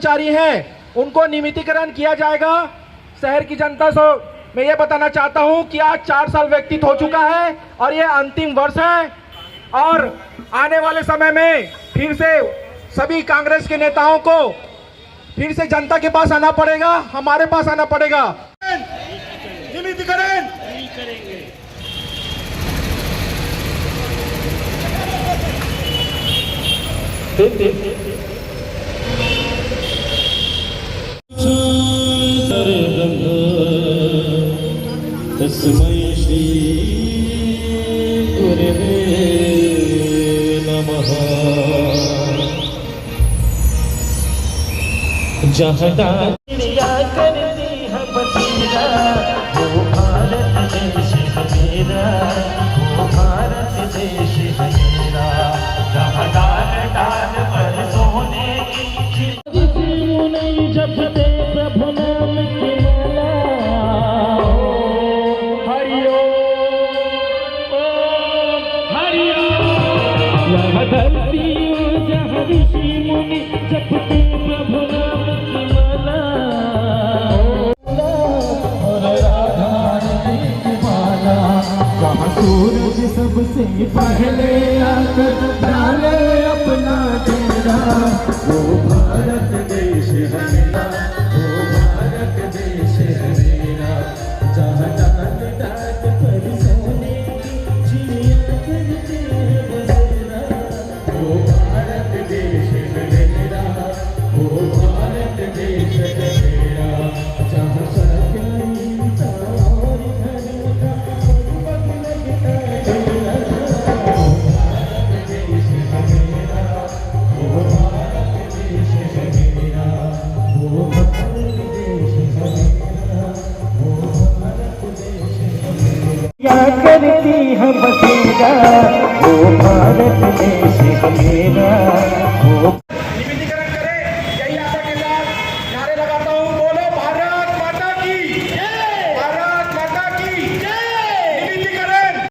कर्मचारी हैं उनको नियमितीकरण किया जाएगा। शहर की जनता से मैं ये बताना चाहता हूं कि आज 4 साल व्यतीत हो चुका है और ये अंतिम वर्ष है और आने वाले समय में फिर से सभी कांग्रेस के नेताओं को फिर से जनता के पास आना पड़ेगा, हमारे पास आना पड़ेगा। नियमितीकरण करेंगे। तस्मै श्री गुरवे नमः। जहाँ चिड़िया करती है बसेरा, वो भारत देश है मेरा, वो भारत देश है मेरा। जहाँ डाल डाल पर सोने की नहीं जपते प्रभु नाम की माला। यहाँ धरती जहाँ ऋषि मुनि जपते प्रभु नाम की माला। और राधा रानी की माला। जहाँ सूरज सबसे पहले आकर डाले अपना डेरा, वो भारत देश है मेरा, वो भारत देश है मेरा। जहाँ डाल डाल पर सोने की चिड़िया करते हैं बसेरा, वो भारत देश है मेरा, वो भारत देश है मेरा। जहाँ सरकारी और घरों का लगता है, वो भारत देश है मेरा, वो भारत देश है मेरा, वो भारत देश है मेरा, वो भारत देश है मेरा। क्या करती है बसेरा